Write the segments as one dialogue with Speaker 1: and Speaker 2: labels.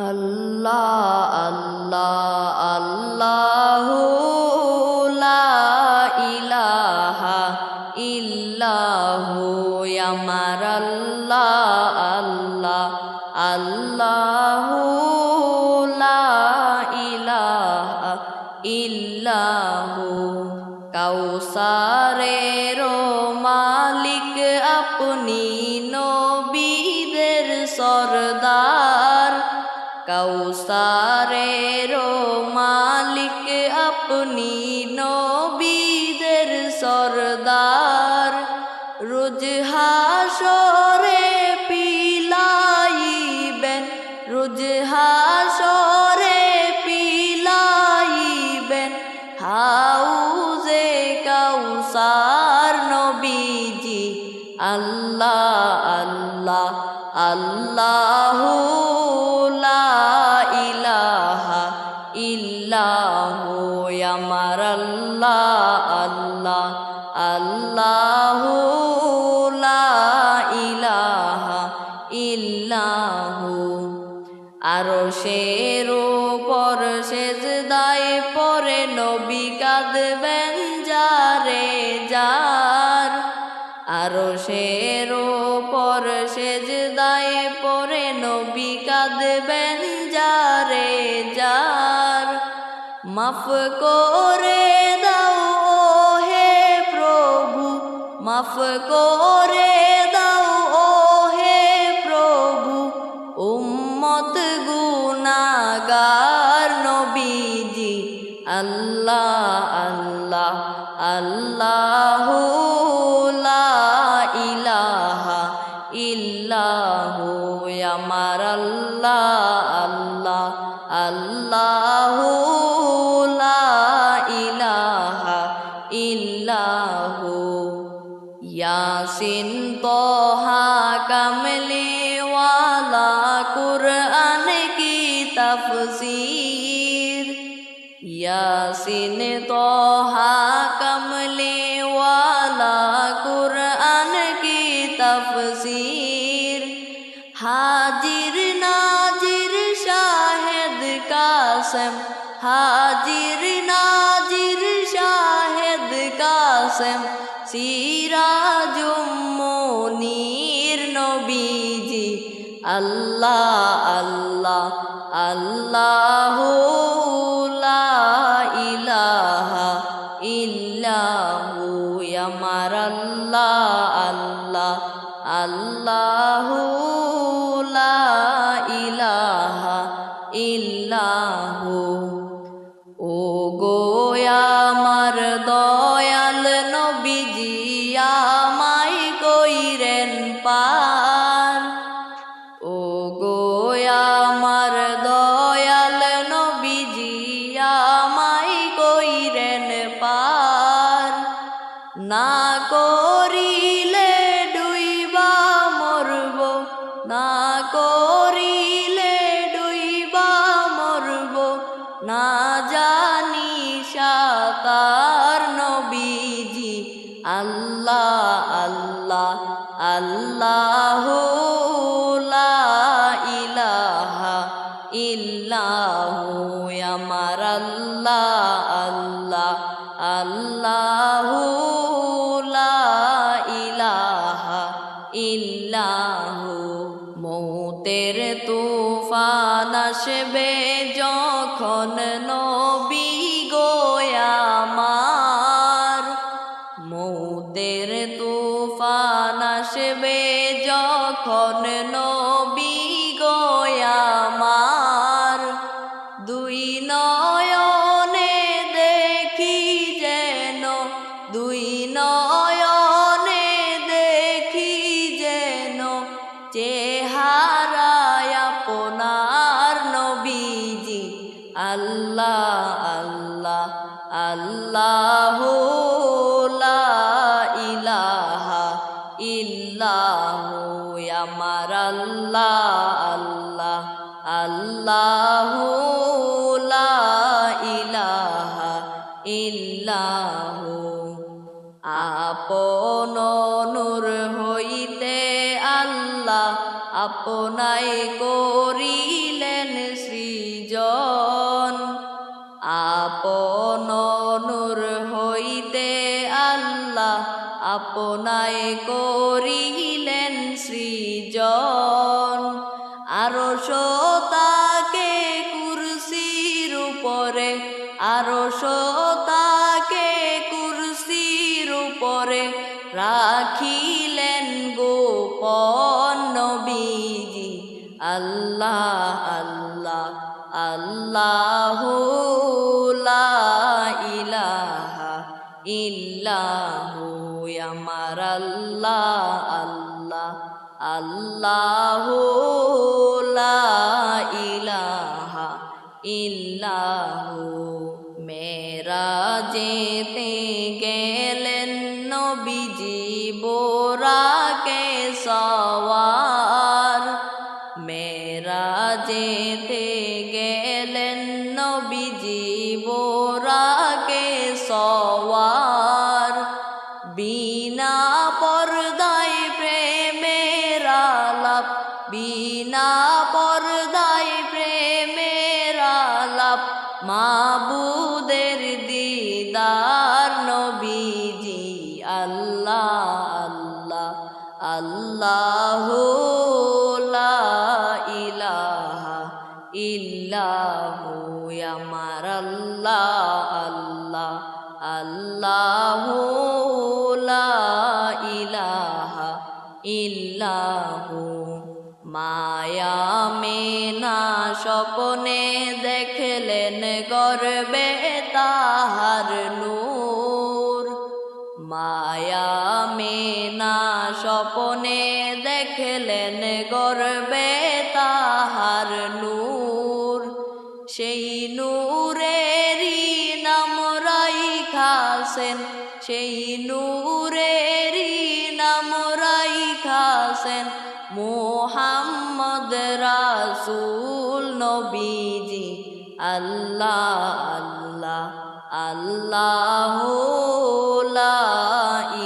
Speaker 1: আল্লাহ আল্লাহ আল্লাহু লা ইলাহা ইল্লাহু আমার আল্লাহ আল্লাহ আল্লাহু লা ইলাহা ইল্লাহু কাউসারের মালিক আপনি নবীদের সরদার কাউসারের মালিক আপনি নবীদের সরদার রোজ হাসরে পিলাইবেন রোজ হাসরে পিলাইবেন হাউজে কাউসার নবীজি আল্লাহ আল্লাহ আল্লাহু লা ইলাহা ইল্লাহু আমার আল্লাহ আল্লাহ আল্লাহু লা ইলাহা ইল্লাহু আরশের উপর সেজদায় পড়ে নবী কাঁদবেন যারে যার আরশের উপর সেজদায় পড়ে নবী কাঁদবেন যারে যার মাফ করে দাও হে প্রভু মাফ করে দাও হে প্রভু উম্মত গুনাহগার নবীজি আল্লাহ আল্লাহ আল্লাহু লা ইলাহা ইল্লাহু আমার আল্লাহ আল্লাহ আল্লাহু লা ইলাহা ইল্লাহু ইয়াসিন তোহা কামলি ওয়ালা কুরআন কি তাফসীর ইয়াসিন তোহা কামলি ওয়ালা কুরআন কি তাফসীর হাজির নাজির শাহেদ কাসেম হাজির নাজির শাহেদ কাসেম সিরাজুম মুনীর নবীজি আল্লাহ আল্লাহ আল্লাহু লা ইলাহা ইল্লাহু আমার আল্লাহ আল্লাহ আল্লাহু লা ইলাহা ইল্লাহু ও গো আমার দয়াল নবীজি আমায় কইরেন পার ও গো আমার দয়াল নবীজি আমায় কইরেন পার না করিলে ডুইবা মরব না করিলে ডুইবা মরব না জানি সাতার নবীজি আল্লাহ আল্লাহ আল্লাহু লা ইলাহা ইল্লাহু আমার আল্লাহ আল্লাহ আল্লাহু লা ইলাহা ইল্লাহু মৌতের তুফান আসবে যখন নবী গো আমার মৌতের তুফান আসবে যখন নবী গো আমার দুই নয়নে দেখি যেন দুই নয়নে দেখি যেন চেহারায় আপনার নবীজি আল্লাহ আল্লাহ আল্লাহু লা ইলাহা ইল্লাহু আমার আল্লাহ আল্লাহ আল্লাহু লা ইলাহা ইল্লাহু আপন নূর হইতে আল্লাহ আপনাই করিলেন আপনায় করিলেন সৃজন আরশ তাকে কুরসির উপরে আরশ তাকে কুরসির উপরে রাখিলেন গোপন নবীজি আল্লাহ আল্লাহ আল্লাহু লা ইলাহা ইল্লাহু আমার আল্লাহ আল্লাহ আল্লাহু লা ইলাহা ইল্লাহু মেরাজেতে গেলেন নবীজি বোরাকে সওয়ার মেরাজেতে গেলেন নবীজি বোরাকে সওয়ার বিনা পর্দায় প্রেমের আলাপ বিনা পর্দায় প্রেমের আলাপ মাবুদের দিদার নবীজি আল্লাহ আল্লাহ আল্লাহু লা ইলাহা ইল্লাহু আমার আল্লাহ আল্লাহ আল্লাহু লা ইলাহা ইল্লাহু মায়া মেনা স্বপ্নে দেখলেন গর্বে তাহার নূর মায়া মেনা স্বপ্নে দেখলেন গর্বে তাহার নূর সেই নূরেরই নাম রাইখাছেন সেই নূরেরই নাম রাইখাছেন মুহাম্মদ রাসূল নবীজি আল্লাহ আল্লাহ আল্লাহু লা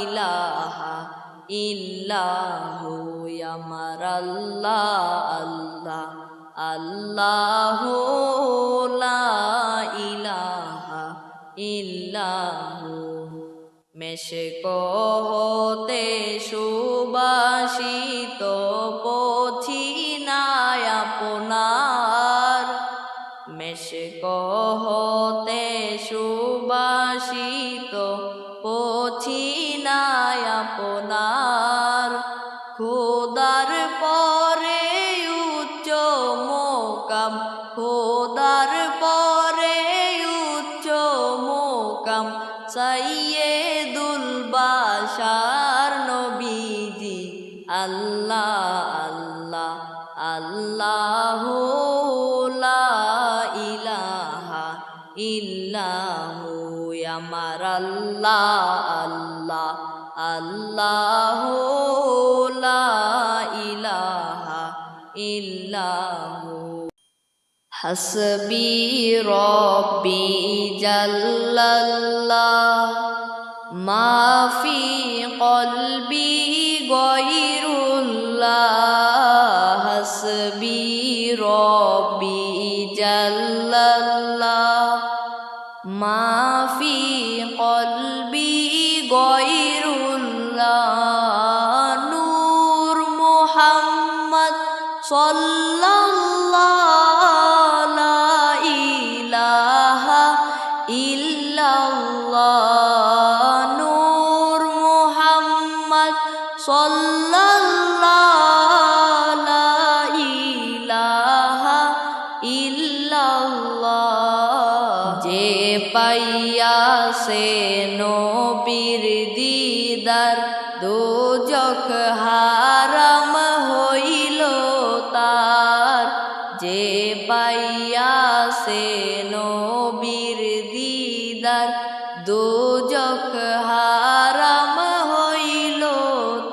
Speaker 1: ইলাহা ইল্লাহু আমার আল্লাহ আল্লাহ আল্লাহু লা ইলাহা ইল্লাহু মেশক হতে সুবাসিত পথিনায় আপনার মেশক হতে সুবাসিত পথিনায় আপনার খোদার পরে উচ্চ মোকাম খোদার পরে উচ্চ মোকাম সাইয়্যিদুল বাশার নবীজি আল্লাহ আল্লাহ আল্লাহু লা ইলাহা ইল্লাহু আমার আল্লাহ আল্লাহ আল্লাহু লা ইলাহা ইল্লাহু হাসবি রব্বি জাল্লাল্লাহ মা ফি কলবি গায়রুল্লাহ হাসবি রব্বি জাল্লাল্লাহ মা ফি কলবি গায়রুল্লাহ নূর মুহাম্মদ সাল্লাল্লাহু লা ইলাহা ইল্লাল্লাহ নূর মুহাম্মদ সাল্লাল্লাহু লা ইলাহা ইল্লাল্লাহ যে পাইয়াছে নবীর দিদার দোজখ হারাম হইল তার যে পাইয়াছে নবীর দিদার দোজখ হারাম হইল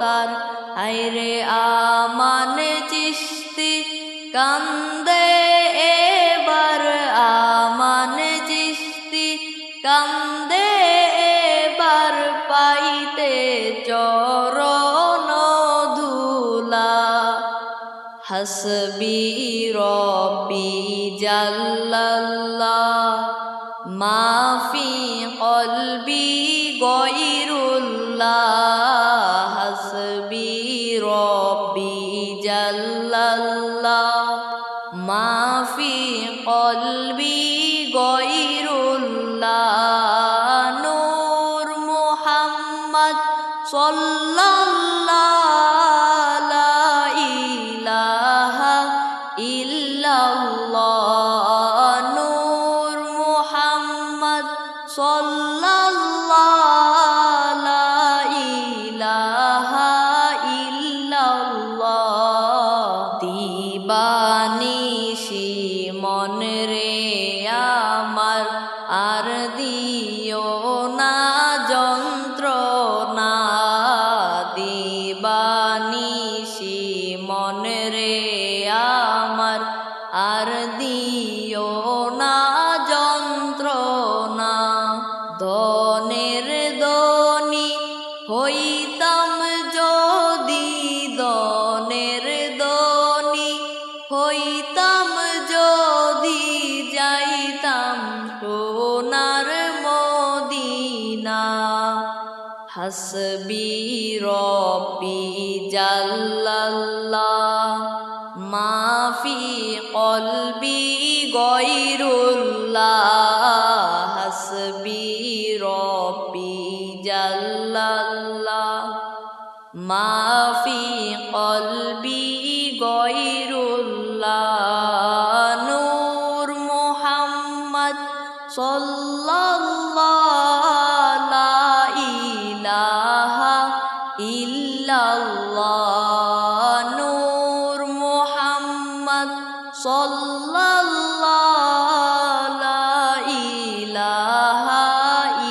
Speaker 1: তার হায়রে আমান চিশতি কান্দে এবার আমান চিশতি কান্দে এবার পাইতে চরণ ধুলা হাসবি রব্বি জাল্লাল্লাহ মা ফি কলবি গায়রুল্লাহ মাফি কলবি গয়রুল্লাহ নূর মুহাম্মদ সাল্লাল্লাহু লা ইলাহা ইল্লাল্লাহ নূর মুহাম্মদ সাল্লাল্লাহু লা ইলাহা ইল্লাল্লাহ দিবানিশি মন রে আমার আর দিও না যন্ত্রণা দিবানিশি মন রে আমার আর দিও না যন্ত্রণা ধনের ধনী হইতাম যদি ধনের ধনী হইতাম যদি যাইতাম সোনার মদিনা হাসবি রব্বি জাল্লাল্লাহ মাফি কলবি গয়রুল্লাহ হাসবি রব্বি জাল্লাল্লাহ মাফি কলবি গয়রুল্লাহ নূর মুহাম্মদ সাল্লাল্লাহু লা ইলাহা ইল্লাল্লাহ নূর মুহাম্মদ সাল্লাল্লাহু লা ইলাহা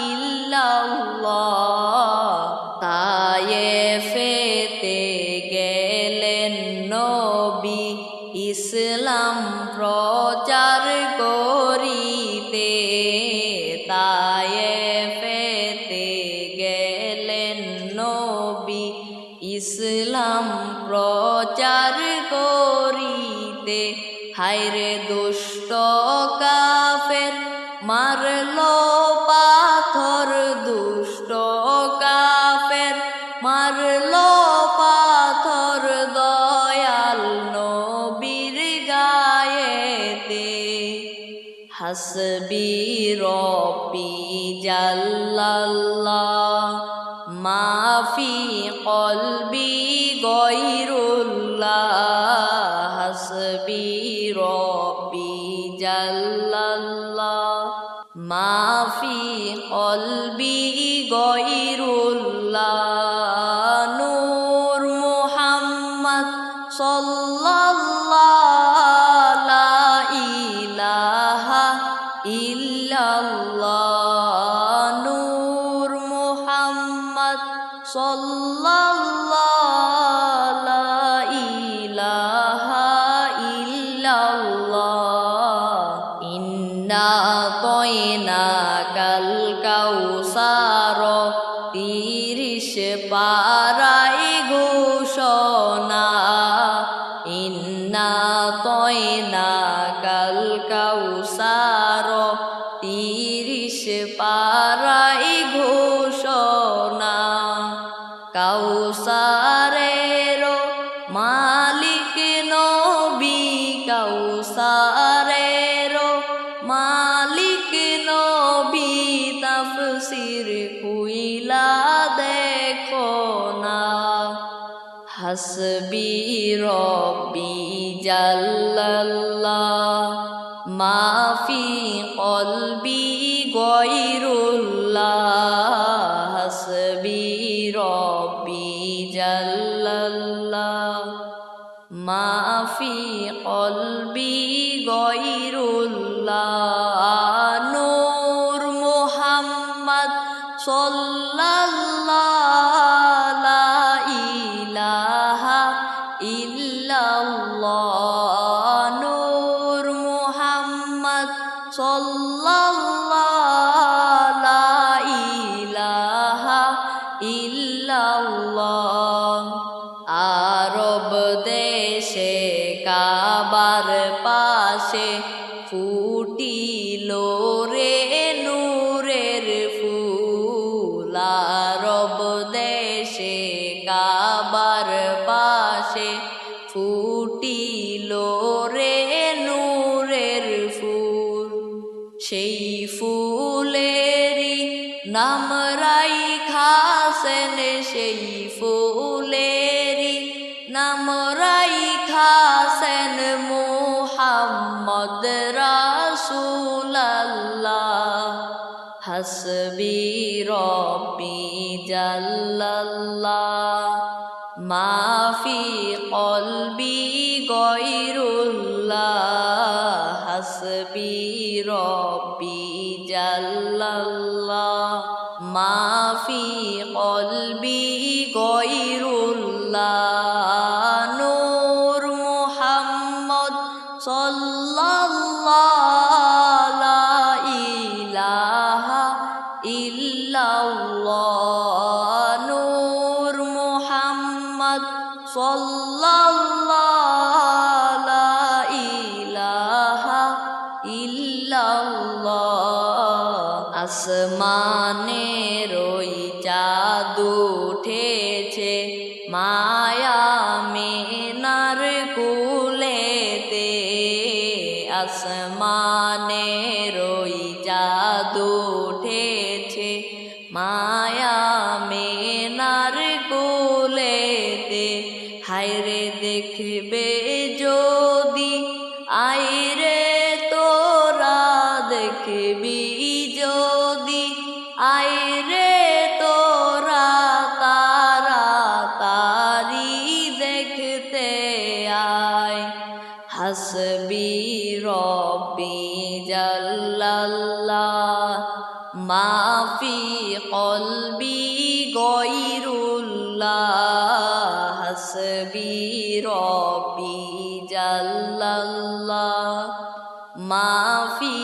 Speaker 1: ইল্লাল্লাহ তায়েফেতে গেলেন নবী ইসলাম প্রচার করিতে তায়েফেতে গেলেন নবী ইসলাম প্রচার করিতে হায়রে দুষ্ট কাফের মারলো পাথর দুষ্ট কাফের মারলো পাথর দয়াল নবীর গায়েতে হাসবি রব্বি জাল্লাল্লাহ মাফি কলবি গয়রুল্লাহ হাসবি রব্বি জাল্লাল্লাহ মাফি কলবি গয়রুল্লাহ নূর মুহাম্মদ সাল্লাল্লাহু লা ইলাহা ইল্লাল্লাহ নূর মুহাম্মদ সাল্লাল্লাহু লা ইলাহা ইল্লাল্লাহ ইন্না তয়নাকাল কাউসার 30 পারায় ঘোষণা ইন্না তয়নাকাল কাউসার 30 পারায় ঘোষণা কাউসারের মালিক নবী কাউসারের মালিক নবী তাফসীর খুইলা দেখো না হাসবি রব্বি জাল্লাল্লাহ মাফি কলবি গয়রুল্লাহ হাসবি রব্বি জাল্লাল্লাহ মাফি কলবি গয়রুল্লাহ নূর মুহাম্মদ সাল্লাল্লাহু লা ইলাহা ইল্লাল্লাহ নূর মুহাম্মদ সাল্লাল্লাহু লা ইলাহা ইল্লাল্লাহ আরব দেশে কাবার পাশে ফুটিল রে নূরের ফুল আরব দেশে কাবার পাশে ফুটিল রে সেই ফুলেরি নাম রাইখাছেন, সেই ফুলেরি নাম রাইখাছেন মুহাম্মদ রাসূলুল্লাহ। হাসবি রব্বি জাল্লাল্লাহ মা ফি কলবি গয়রুল্লাহ। হাসবি রব্বি জাল্লাল্লাহ মা ফি কলবি গয়রুল্লাহ। নূর মুহাম্মদ সাল্লাল্লাহু লা ইলাহা ইল্লাল্লাহ। নূর মুহাম্মদ সাল্লাল্লাহু লা ইলাহা ইল্লাল্লাহ। আসমানের ওই চাঁদ উঠেছে মায়া মিনার কুলেতে। আসমানের ওই চাঁদ উঠেছে মায়া মিনার কুলেতে। হায়রে দেখবে যদি আইরে তোরা, দেখবি যদি আইরে তোরা, তারা তারি দেখতে আয়। হাসবি রব্বি জাল্লাল্লাহ মা ফি কলবি গয়রুল্লাহ। হাসবি রব্বি জাল্লাল্লাহ মা ফি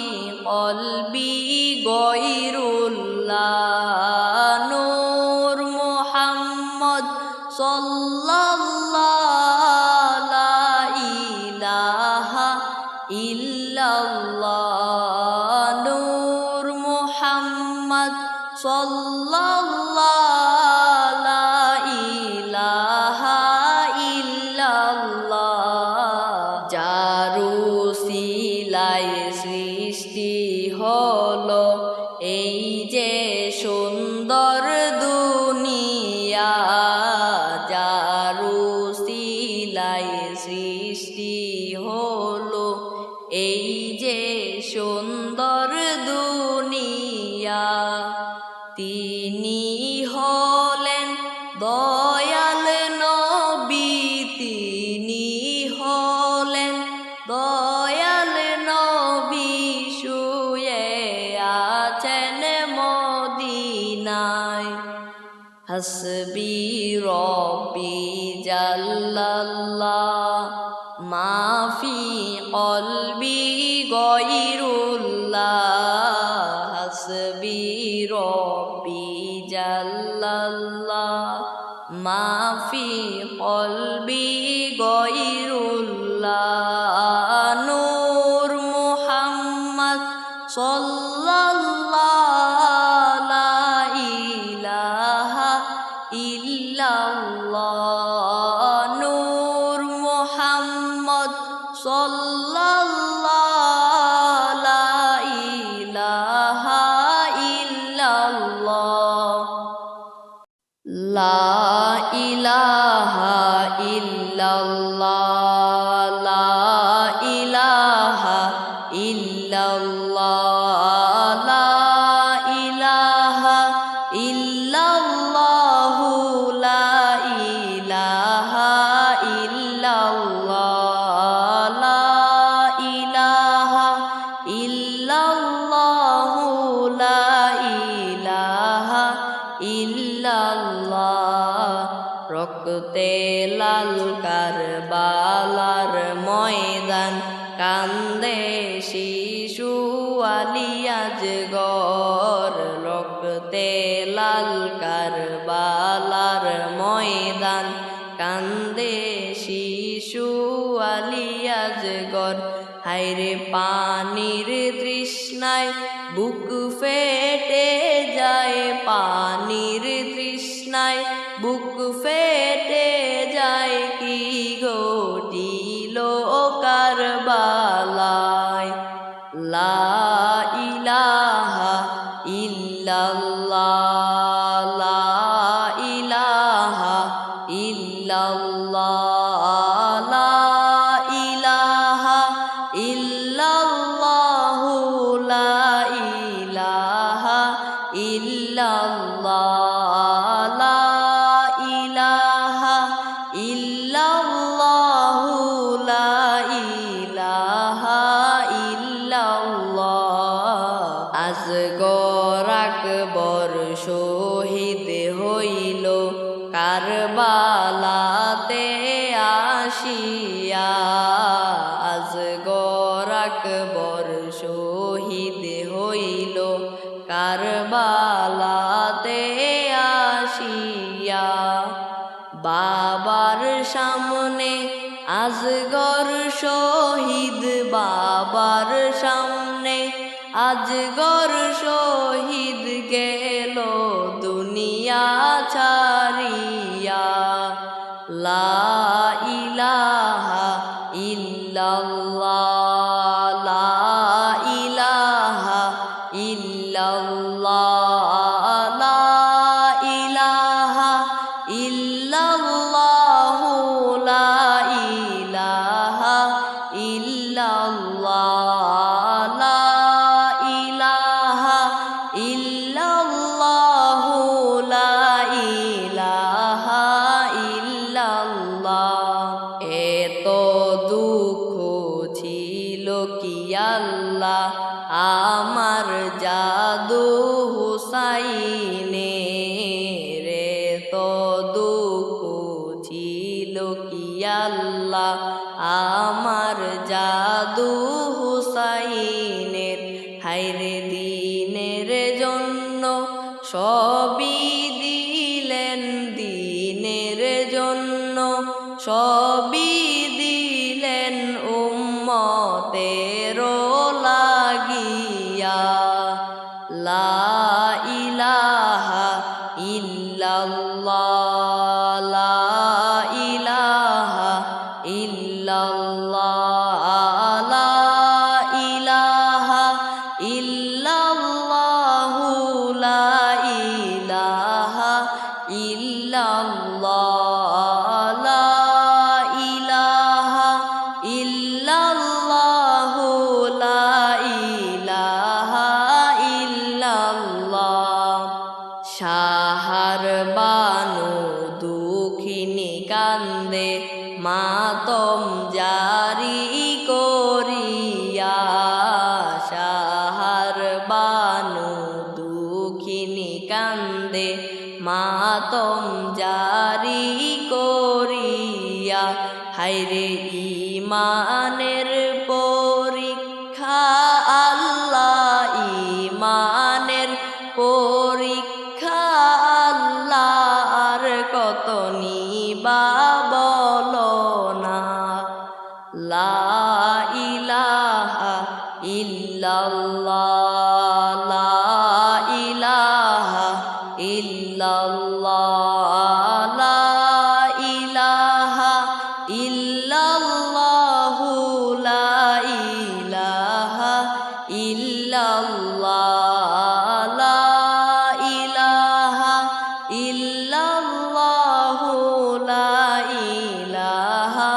Speaker 1: কলবি গয়রুল্লাহ। নূর মুহাম্মদ সাল্লাল্লাহু লা ইলাহা ইল্লাল্লাহ। নূর মুহাম্মদ সাল্লাল্লাহু লা ইলাহা ইল্লাল্লাহ। যারু সিলাই সৃষ্টি হলো এই যে সুন্দর দুনিয়া। যারু সিলাই সৃষ্টি হলো এই যে সুন্দর দুনিয়া। তিনি হলেন দয়াল নবী, তিনি হলেন দয়াল নবী, শুয়ে আছেন মদিনায়। হাসবি রব্বি জাল্লাল্লাহ মা ফি কলবি গয়রুল্লাহ। হাসবি রব্বি জাল্লাল্লাহ মা ফি কলবি গয়রুল্লাহ। নূর মুহাম্মদ সাল্লাল্লাহু লা ইলাহা ইল্লাল্লাহ। নূর মুহাম্মদ সাল্লাল্লাহু লা ইলাহা ইল্লাল্লাহ। লা ইলাহা ইল্লাল্লাহ, লা ইলাহা ইল্লাল্লাহ, লা ইলাহা ইল্লাল্লাহ, লা ইলাহা ইল্লাল্লাহ, লা ইলাহা ইল্লাল্লাহ, লা ইলাহা ইল্লাল্লাহ। রক্তে লাল কারবালার ময়দান, কান্দে শিশু আলী আজগর। রক্তে লাল কারবালার ময়দান, কান্দে শিশু আলী আজগর। হায়রে পানির তৃষ্ণায় বুক ফেটে যায়, পানির তৃষ্ণায় বুক ফেটে যায়, কি ঘটিল কারবালায়। লা ইলাহা ইল্লাল্লাহু লা ইলাহা ইল্লাল্লাহ লা ইলাহা ইল্লাল্লাহু লা ইলাহা ইল্লাল্লাহ আজগর আকবর শহীদ হইল কারবালাতে আসিয়া আজগর আকবর শহীদ হইল কারবালাতে আসিয়া বাবার সামনে আজগর শহীদ বাবার সামনে আজগর শহীদ গেল দুনিয়া ছাড়িয়া লা ইলাহা ইল্লাল্লাহ লা ইলাহা ইল্লাল্লাহ লা ইলাহা ইল্লাল্লাহু লা ইলাহা ইল্লাল্লাহ লা ইলাহা ইল্লাল্লাহু লা ইলাহা ইল্লাল্লাহ এত দুঃখ ছিল কি আল্লাহ আমার জাদু হুসাইনের এত দুঃখ ছিল কি আল্লাহ আমার জাদু হুসাইনের হায়রে দিনের জন্য সবই দিলেন দিনের জন্য সবই দিলেন উম্মতের লাগিয়া লা ইলাহা ইল্লাল্লাহ লা ইলাহা ইল্লাল্লাহ লা ইলাহা ইল্লাল্লাহু লা ইলাহা ইল্লাল্লাহ লা ইলাহা ইল্লাল্লাহু লা ইলাহা ইল্লাল্লাহ সাহার বানু দুঃখিনী কান্দে মাতম জারি করিয়া সাহার বানু দুঃখিনী কান্দে মাতম জারি করিয়া হায়রে ইমানের পরীক্ষা আল্লাহ ইমানের পরীক্ষা আল্লাহ আর কত নিবা বলো না লা ইলাহা ইল্লাল্লাহ লা ইলাহা ইল্লাল্লাহ লা ইলাহা ইল্লাল্লাহু লা ইলাহা ইল্লাল্লাহ লা ইলাহা ইল্লাল্লাহু লা ইলাহা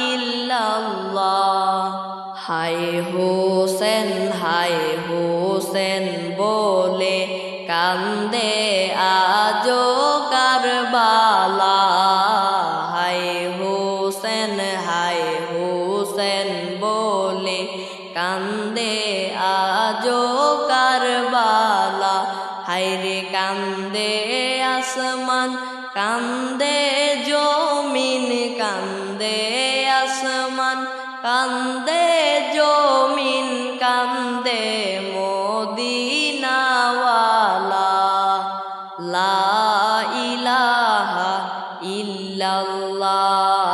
Speaker 1: ইল্লাল্লাহ হায় হোসেন বলে কান্দে আজো কারবালা হায় হোসেন বলে কান্দে আজো কারবালা হায়রে কান্দে আসমান কান্দে জমিন কান্দে আসমান কান্দে জমিন কান্দে মদিনাওয়ালা লা ইলাহা ইল্লাল্লাহ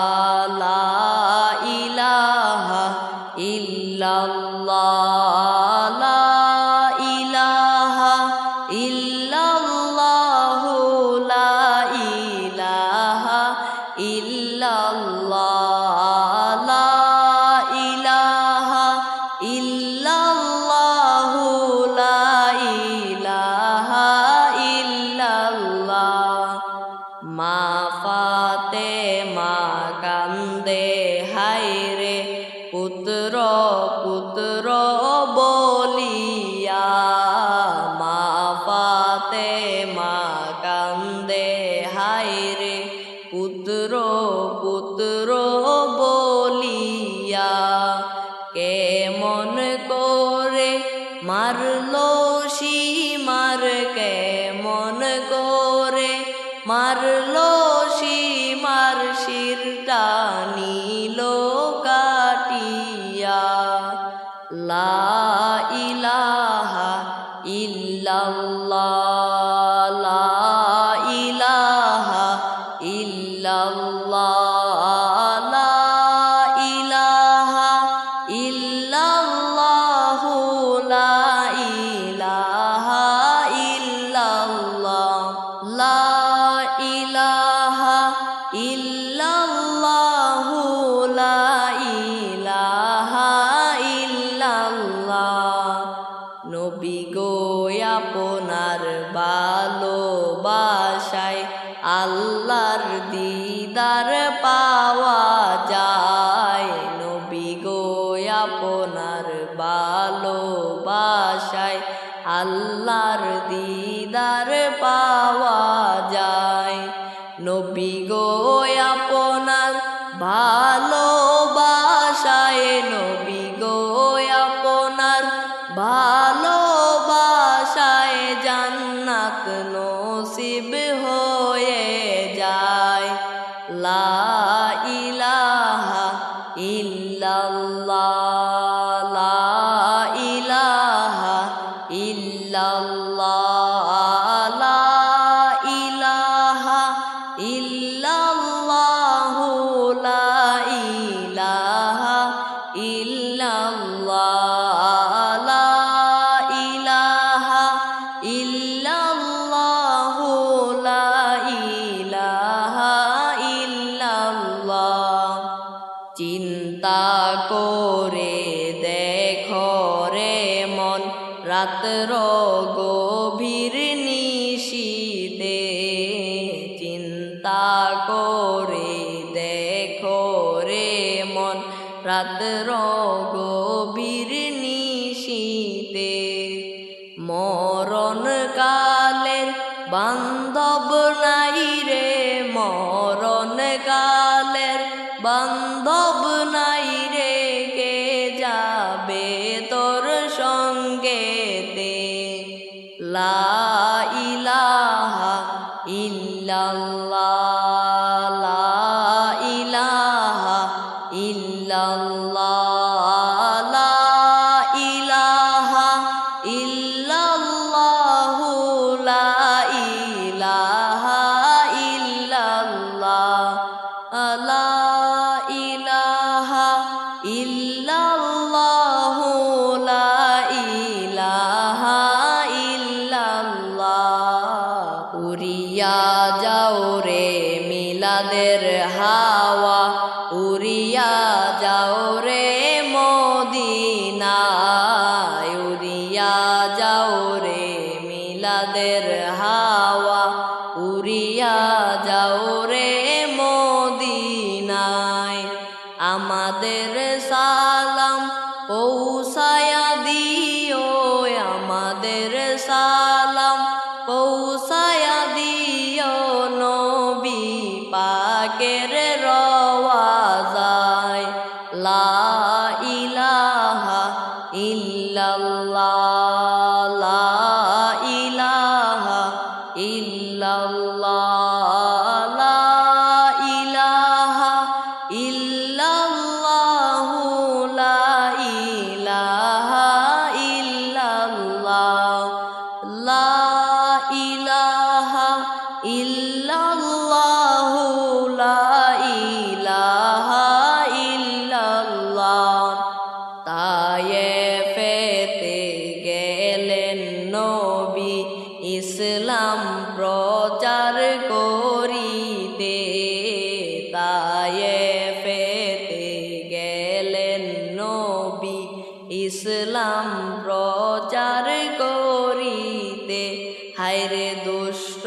Speaker 1: লা ইলাহা ইল্লাল্লাহ লা ইলাহা ইল্লাল্লাহু লা ইলাহা ইল্লাল্লাহ লা ইলাহা ইল্লাল্লাহু লা ইলাহা ইল্লাল্লাহ মা ফাতেমা কান্দে হায়রে পুত্র পুত্র বলিয়া মা ফাতেমা কান্দে হায়রে পুত্র পুত্র বলিয়া কেমন করে মারলো সীমার কেমন করে মারলো সীমার শিরটা নিল কাটিয়া লা ইলাহা ইল্লাল্লাহ লা ইলাহা ইল্লাল্লাহ লা ইলাহা ইল্লাল্লাহু লা ইলাহা ইল্লাল্লাহ লা ইলাহা ইল্লাল্লাহু লা ইলাহা ইল্লাল্লাহ নবী গো আপনার ভালোবাসায় আল্লাহর দিদার পাওয়া যায় নবী গো আপনার ভালোবাসায় আল্লাহর দিদার পাওয়া যায় নবী গো আপনার ভালোবাসায় নবী গো আপনার ভালোবাসায় জান্নাত নসিব হয়ে যায় লা ইলাহা ইল্লাল্লাহ লা ইলাহা ইল্লাল্লাহ লা ইলাহা ইল্লাল্লাহু লা ইলাহা ইল্লাল্লাহ লা ইলাহা ইল্লাল্লাহু লা ইলাহা ইল্লাল্লাহ চিন্তা করে দেখো রে মন রাত্র গভীর নিশীতে চিন্তা করে দেখো রে মন রাত্র গভীর নিশীতে মরণ কালের বান্ধব নাই রে মরণ কালের বান্ধব নাই রে কে যাবে তোর সঙ্গেতে লা ইলাহা ইল্লাল্লাহ লা ইলাহা ইল্লাল্লাহ লা ইলাহা ইল্লাল্লাহু লা ইলাহা ইল্লাল্লাহ লা ইলাহা ইল্লাল্লাহু লা ইলাহা ইল্লাল্লাহ উড়িয়া যাও রে মিলাদের হাওয়া উড়িয়া যাও রে মদিনায় উড়িয়া যাও রে মিলাদের হাওয়া উড়িয়া যাও রে মদিনায় আমাদের সালাম পৌঁছায়া দিও আমাদের সালাম পৌঁছায়া দিও নবী পাকের রওয়াজায় লা ইলাহা ইল্লাল্লাহ লা ইলাহা ইল্লাল্লাহ লা ইলাহা ইল্লাল্লাহু লা ইলাহা ইল্লাল্লাহ লা ইলাহা ইল্লাল্লাহু লা ইলাহা ইল্লাল্লাহ তায়েফেতে গেলেন নবী ইসলাম প্রচার করিতে তায়েফেতে গেলেন নবী ইসলাম প্রচার করিতে হায়রে দুষ্ট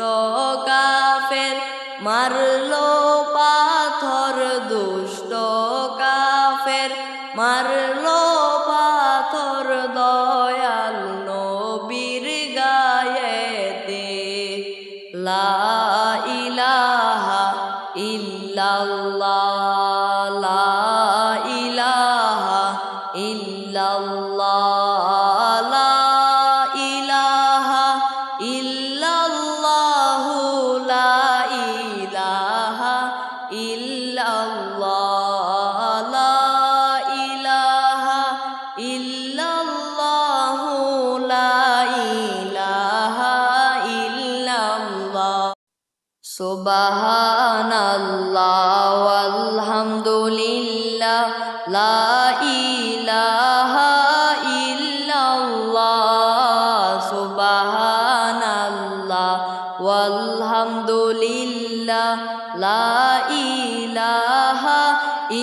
Speaker 1: কাফের মারলো পাথর দুষ্ট কাফের মারলো পাথর লা ইলাহা ইল্লাল্লাহু লা ইলাহা ইল্লাল্লাহ লা ইলাহা ইল্লাল্লাহু লা ইলাহা ইল্লাল্লাহ সুবহানাল্লাহ ওয়ালহামদুলিল্লাহ লা ইলাহা ইল্লাল্লাহ সুবহানাল্লাহ ওয়ালহামদুলিল্লাহ লা ইলাহা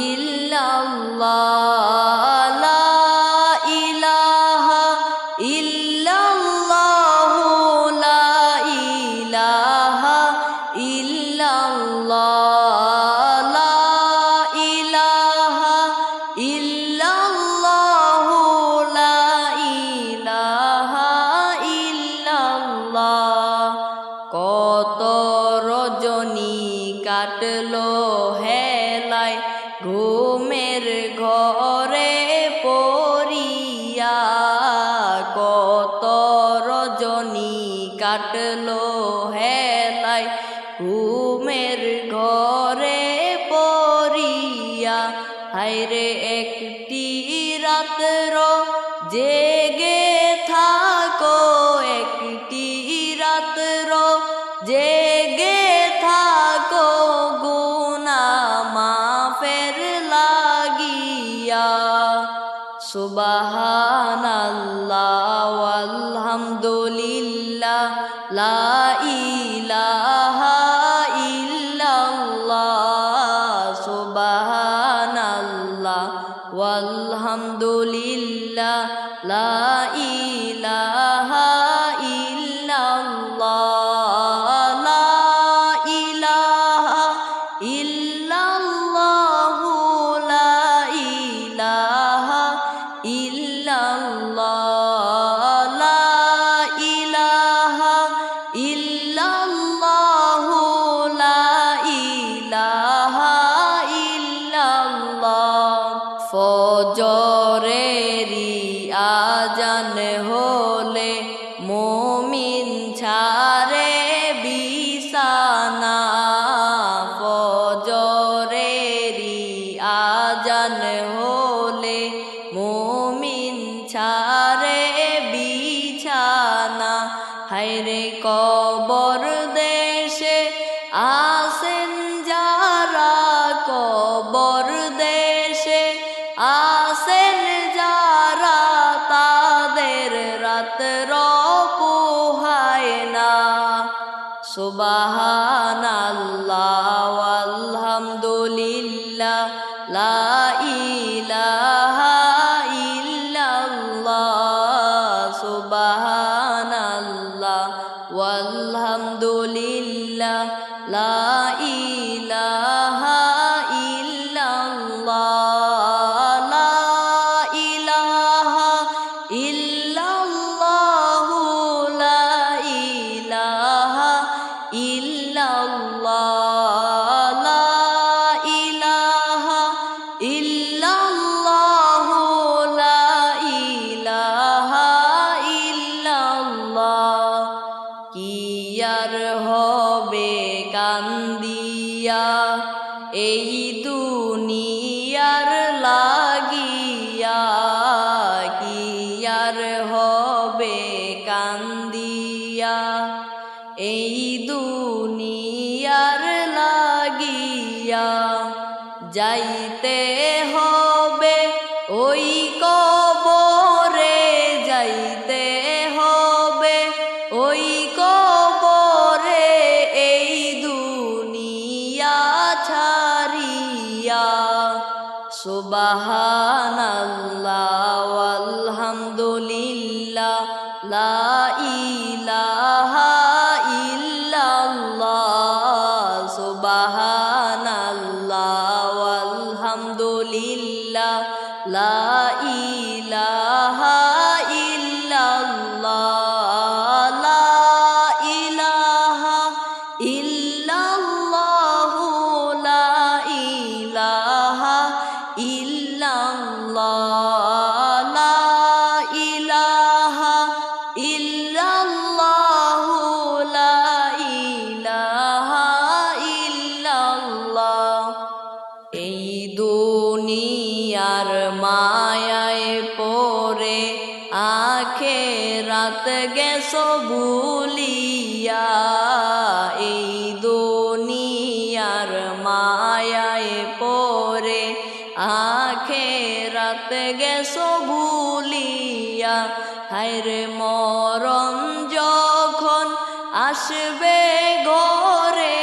Speaker 1: ইল্লাল্লাহ লা ইলাহা ইল্লাল্লাহু লা ইলাহা ইল্লাল্লাহ লা ইলাহা ইল্লাল্লাহু লা ইলাহা ইল্লাল্লাহ কত রজনী কাটলো হেলায় ঘুমের ঘরে পড়িয়া কত রজনী কাটলো হেলায় ঘুমের ঘরে পড়িয়া হায়রে একটি রাত্র জেগে থাকো একটি রাত্র জেগে থাকো গুনাহ মাফের লাগিয়া সুবহানাল্লাহ ওয়ালহামদুলিল্লাহ লা ইলাহা ইল্লাল্লাহ সুবহানাল্লাহ ওয়ালহামদুলিল্লাহ লা ইলাহা ইল্লাল্লাহ লা ইলাহা ইল্লাল্লাহু লা ইলাহা ইল্লাল্লাহ লা ইলাহা ইল্লাল্লাহু লা ইলাহা ইল্লাল্লাহ ফজরেরি আজান হলে মুমিন ছাড়ে বিছানা ফজরেরি আজান হলে মুমিন ছাড়ে বিছানা হায়রে কবর দেশে আসেন যারা কবর দেশে আসেন যারা তাদের রাত্র পোহায় না সুবহানাল্লাহ ওয়ালহামদুলিল্লাহ লা ইলাহা ইল্লাল্লাহ সুবহানাল্লাহ ওয়ালহামদুলিল্লাহ লা ইলাহা ইল্লাল্লাহ লা ইলাহা ইল্লাল্লাহু লা ইলাহা ইল্লাল্লাহ লা ইলাহা ইল্লাল্লাহু লা ইলাহা ইল্লাল্লাহ কি আর হবে কান্দিয়া এই দুনিয়ার লাগিয়া কি আর হবে কান্দিয়া এই দুনিয়ার লাগিয়া যাইতে হবে ওই কবরে যাইতে হবে ওই কবরে এই দুনিয়া ছাড়িয়া সুবহানাল্লাহ ওয়ালহামদুলিল্লাহ লা ইলাহা ইল্লাল্লাহ সুবহানাল্লাহ ওয়ালহামদুলিল্লাহ লা ইলাহা ইল্লাল্লাহ লা ইলাহা ইল্লাল্লাহু লা ইলাহা ইল্লাল্লাহ লা আখেরাত গেছো ভুলিয়া এই দুনিয়ার মায়ায় পড়ে আখেরাত গেছো ভুলিয়া হায়রে মরণ যখন আসবে ঘরে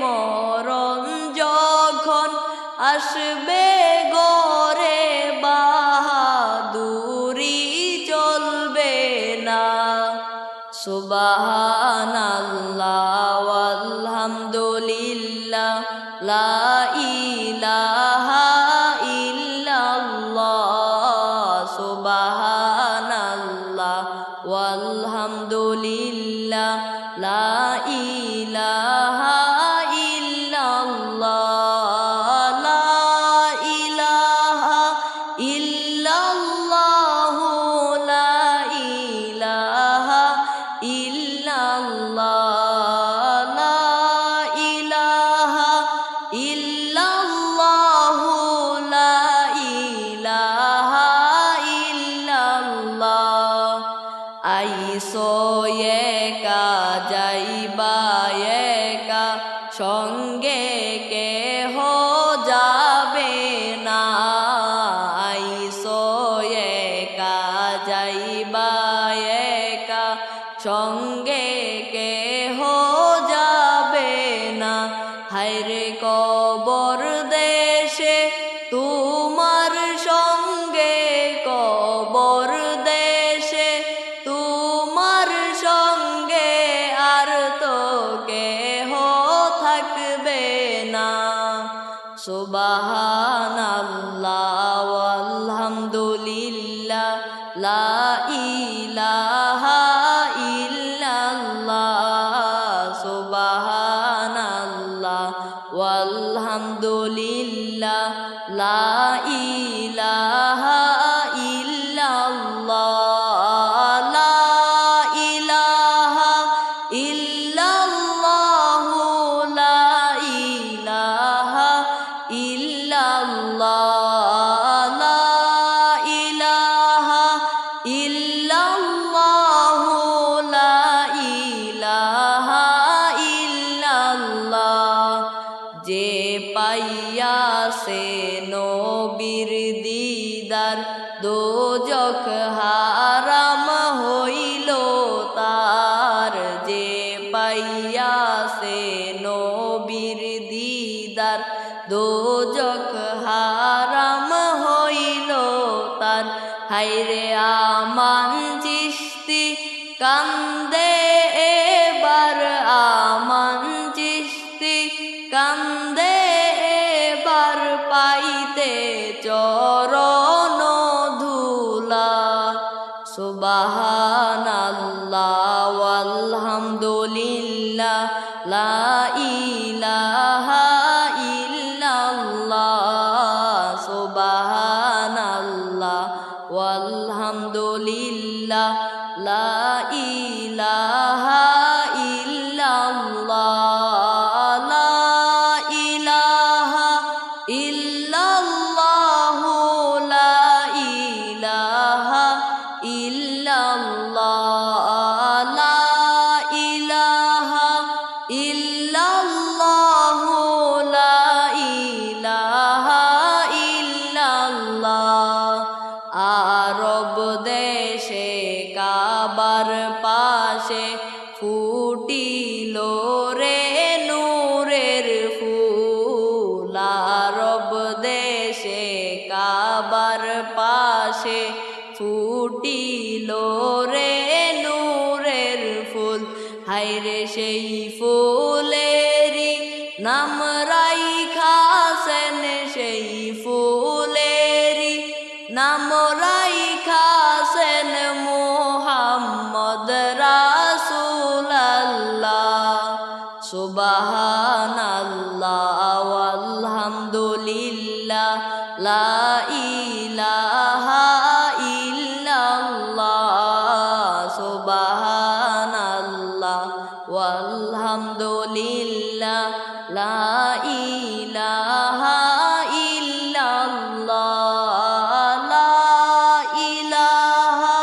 Speaker 1: মরণ যখন আসবে ঘরে বাহাদুরি চলবে না সুবহানাল্লাহ আলহামদুলিল্লাহ লা ইলাহা ইল্লাল্লাহ সুবহানাল্লাহ আলহামদুলিল্লাহ লা ইলাহা ইল্লাল্লাহ লা ইলাহা ইল্লাল্লাহ লা ইলাহা ইল্লাল্লাহ লা ইলাহা ইল্লাল্লাহ লা ইলাহা ইল্লাল্লাহ আইসো একা যাইবা একা সঙ্গে কেহ যাবে না আইসো একা যাইবা একা সঙ্গে কেহ যাবে না হায়রে কবর দেশে তোমার সঙ্গে কবর দেশে তোমার সঙ্গে আর তো কেহ থাকবে না সুবহানাল্লাহ আলহামদুলিল্লাহ লা ইলাহা ইল্লাল্লাহ সুবহানাল্লাহ আলহামদুলিল্লাহ লা ইলাহা ইল্লাল্লাহ লা ইলাহা ইল্লাল্লাহ লা ইলাহা ইল্লাল্লাহ লা ইলাহা ইল্লাল্লাহ লা ইলাহা ইল্লাল্লাহ যে পাইয়াছে নবীর দিদার দোজখ হারাম হইল তার যে পাইয়াছে নবীর দিদার দোজখ হারাম হইল তার হায়রে আমান চিশতি কান্দে এবার আমান চিশতি কান্দে এবার পাইতে চরণ ধুলা সুবহানাল্লাহ আলহামদুলিল্লাহ লা ইলাহা ইল্লাল্লাহ সুবহানাল্লাহ আলহামদুলিল্লাহ লা ইলাহা ইল্লাল্লাহ লা ইলাহা ইল্লাল্লাহ লা ইলাহা ইল্লাল্লাহ লা ইলাহা ইল্লাল্লাহ লা ইলাহা ইল্লাল্লাহ আরব দেশে কাবার পাশে ফুটিল রে নূরের ফুল আরব দেশে কাবার পাশে ফুটিল রে নূরের ফুল হায়রে সেই ফুলেরি নাম রাইখাছেন সেই ফুলেরি নাম রাইখাছেন মুহাম্মদ রাসূলুল্লাহ সুবহানাল্লাহ আলহামদুলিল্লাহ লা ইলাহা ইল্লাল্লাহ সুবহানাল্লাহ আলহামদুলিল্লাহ লা ইলাহা ইল্লাল্লাহ লা ইলাহা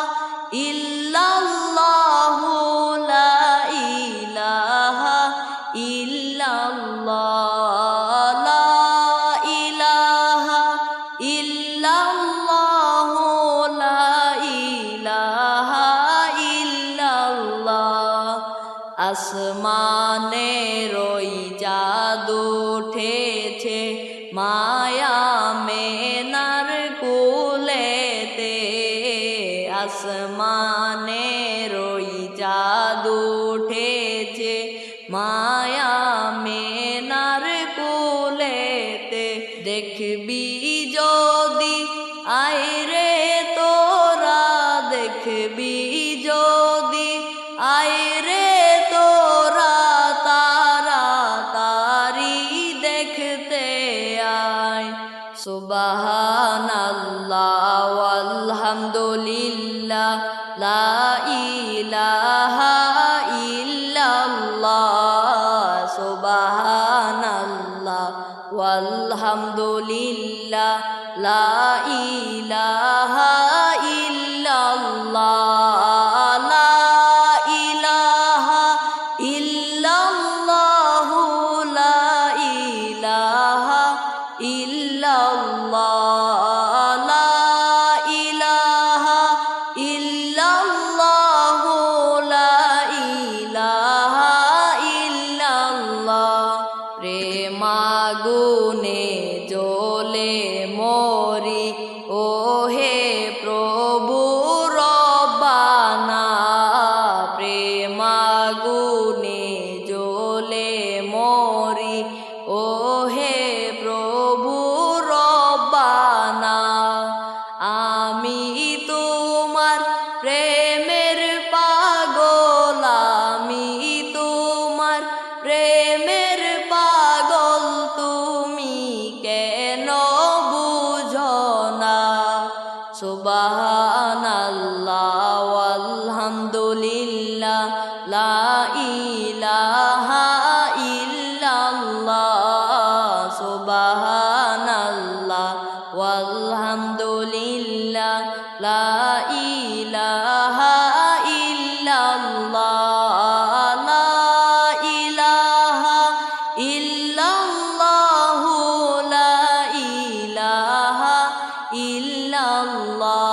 Speaker 1: আসমানের ওই চাঁদ উঠেছে মায়া মেনার কুলেতে, আসমানের ওই চাঁদ উঠেছে মায়া মেনার কুলেতে। দেখবি যদি আইরে তোরা, দেখবি যদি আইরে তোরা, তাড়াতাড়ি দেখতে আয়। সুবহানাল্লাহ ওয়ালহামদুলিল্লাহ লা ইলাহা ইল্লাল্লাহ, সুবহানাল্লাহ ওয়ালহামদুলিল্লাহ লা ইলাহা ইল্লাল্লাহ, লা ইলাহা ইল্লাল্লাহ, লা ইলাহা ইল্লাল্লাহ, লা ইলাহা ইল্লাল্লাহ, লা ইলাহা ইল্লাল্লাহ। প্রেমাগুনে জ্বলে মরি ওহে প্রভু রব্বানা, প্রেমাগুনে জ্বলে মরি ওহে প্রভু রব্বানা। আমি তোমার প্রেমের পাগল, আমি তোমার প্রেমের পাগল, তুমি কেন বুঝো না। সুবহানাল্লাহ ওয়ালহামদুলিল্লাহ লা ইলাহা ইল্লাল্লাহ, সুবহানাল্লাহ ওয়ালহামদুলিল্লাহ লা ইলাহা ইল্লাল্লাহ, লা ইলাহা ইল্লাল্লাহ, লা ইলাহা ইল্লাল্লাহ।